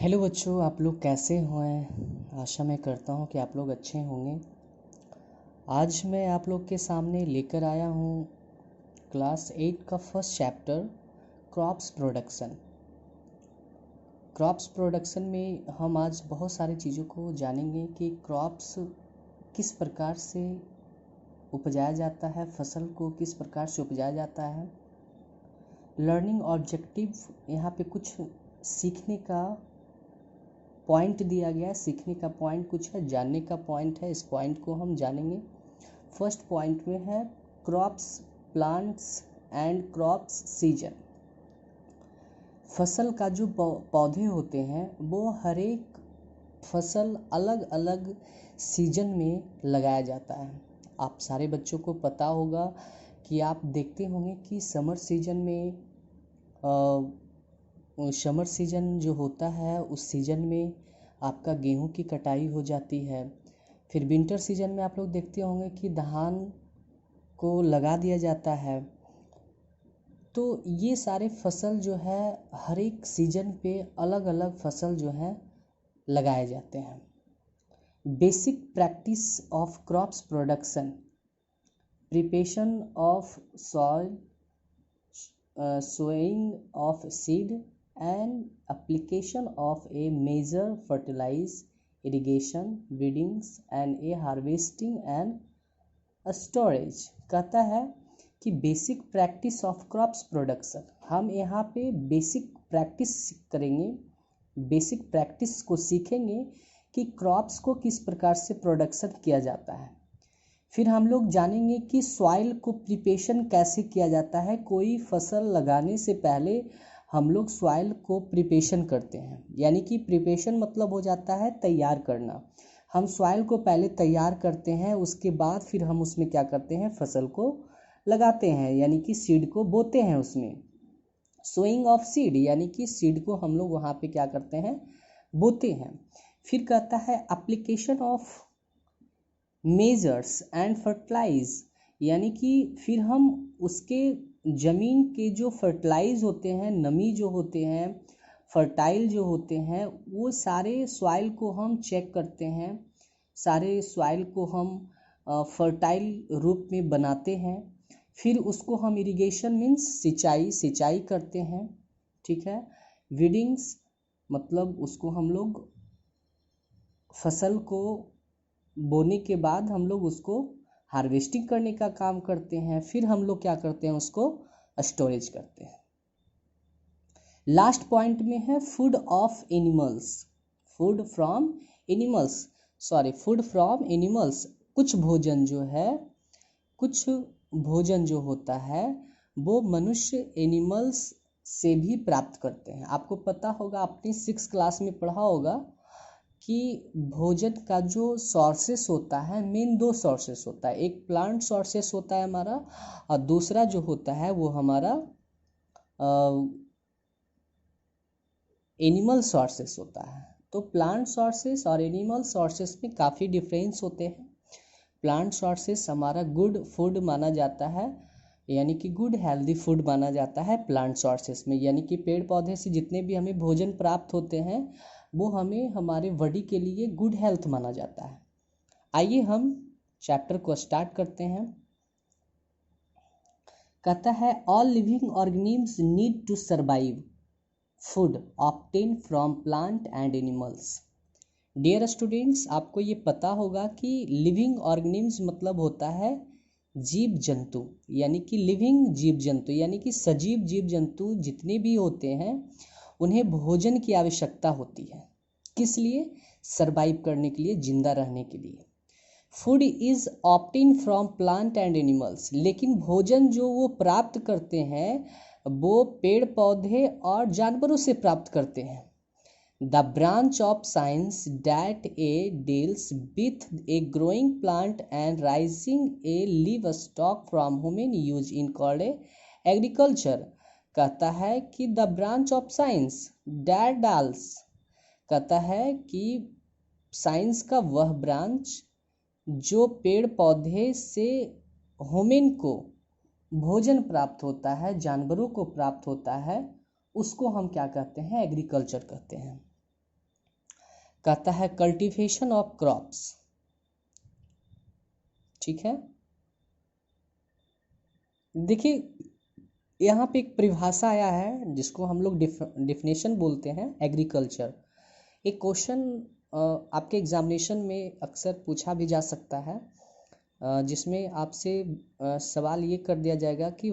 Hello बच्चों, आप लोग कैसे हैं। आशा मैं करता हूँ कि आप लोग अच्छे होंगे। आज मैं आप लोग के सामने लेकर आया हूँ क्लास 8 का first chapter crops production. Crops production में हम आज बहुत सारी चीज़ों को जानेंगे कि क्रॉप्स किस प्रकार से उपजाया जाता है, फसल को किस प्रकार से उपजाया जाता है। लर्निंग ऑब्जेक्टिव यहाँ पे कुछ सीखने का पॉइंट दिया गया है। सीखने का पॉइंट कुछ है, जानने का पॉइंट है। इस पॉइंट को हम जानेंगे। फर्स्ट पॉइंट में है crops, plants and crops season. फसल का जो पौधे होते हैं वो हर एक फसल अलग अलग सीजन में लगाया जाता है। आप सारे बच्चों को पता होगा कि आप देखते होंगे कि समर सीज़न जो होता है उस सीज़न में आपका गेहूं की कटाई हो जाती है। फिर विंटर सीज़न में आप लोग देखते होंगे कि धान को लगा दिया जाता है। तो ये सारे फसल जो है हर एक सीज़न पे अलग अलग फसल जो है लगाए जाते हैं। Basic practice of crops production, preparation of soil, sowing of seed and application of a major fertilizer, irrigation, weedings and a harvesting and storage। कहता है कि basic practice of crops production. हम यहाँ पे बेसिक प्रैक्टिस करेंगे, basic practice को सीखेंगे कि क्रॉप्स को किस प्रकार से प्रोडक्शन किया जाता है। फिर हम लोग जानेंगे कि सॉइल को प्रिपरेशन कैसे किया जाता है। कोई फसल लगाने से पहले हम लोग सॉइल को प्रिपरेशन करते हैं, यानी कि प्रिपरेशन मतलब हो जाता है तैयार करना। हम सॉइल को पहले तैयार करते हैं, उसके बाद फिर हम उसमें क्या करते हैं, फसल को लगाते हैं, यानी कि सीड को बोते हैं उसमें। सोइंग ऑफ सीड यानी कि सीड को हम लोग वहाँ पे क्या करते हैं, बोते हैं। फिर कहता है application of measures and fertilise, यानी कि फिर हम उसके ज़मीन के जो फर्टिलाइज होते हैं, नमी जो होते हैं, फर्टाइल जो होते हैं, वो सारे सॉइल को हम चेक करते हैं। सारे सॉइल को हम फर्टाइल रूप में बनाते हैं। फिर उसको हम इरिगेशन मीन्स सिंचाई करते हैं, ठीक है। वीडिंग्स मतलब उसको हम लोग फसल को बोने के बाद हम लोग उसको हार्वेस्टिंग करने का काम करते हैं। फिर हम लोग क्या करते हैं, उसको स्टोरेज करते हैं। लास्ट पॉइंट में है food of animals, food from animals. कुछ भोजन जो होता है वो मनुष्य एनिमल्स से भी प्राप्त करते हैं। आपको पता होगा, आपने 6 क्लास में पढ़ा होगा कि भोजन का जो सोर्सेस होता है, मेन 2 सोर्सेस होता है। एक प्लांट सोर्सेस होता है हमारा, और दूसरा जो होता है वो हमारा एनिमल सोर्सेस होता है। तो प्लांट सोर्सेस और एनिमल सोर्सेस में काफ़ी डिफरेंस होते हैं। प्लांट सोर्सेस हमारा गुड फूड माना जाता है, यानी कि गुड हेल्दी फूड माना जाता है प्लांट सोर्सेस में, यानी कि पेड़ पौधे से जितने भी हमें भोजन प्राप्त होते हैं वो हमें हमारे बॉडी के लिए गुड हेल्थ माना जाता है। आइए हम चैप्टर को स्टार्ट करते हैं। कहता है all living organisms need to survive, food obtain from plant and animals. Dear students, आपको ये पता होगा कि लिविंग ऑर्गेनिम्स मतलब होता है जीव जंतु, यानी कि लिविंग जीव जंतु, यानी कि सजीव जीव जंतु जितने भी होते हैं उन्हें भोजन की आवश्यकता होती है। किस लिए? सरवाइव करने के लिए, जिंदा रहने के लिए। Food is obtain from plant and animals, लेकिन भोजन जो वो प्राप्त करते हैं वो पेड़ पौधे और जानवरों से प्राप्त करते हैं। The branch of science that deals with a growing plant and raising a livestock from human use in called agriculture। कहता है कि the branch of science that deals, कहता है कि साइंस का वह ब्रांच जो पेड़ पौधे से ह्यूमन को भोजन प्राप्त होता है, जानवरों को प्राप्त होता है, उसको हम क्या कहते हैं, एग्रीकल्चर कहते हैं। कहता है कल्टीवेशन ऑफ क्रॉप्स। ठीक है, देखिए यहाँ पे एक परिभाषा आया है जिसको हम लोग डिफिनेशन बोलते हैं एग्रीकल्चर। एक क्वेश्चन आपके एग्जामिनेशन में अक्सर पूछा भी जा सकता है, जिसमें आपसे सवाल ये कर दिया जाएगा कि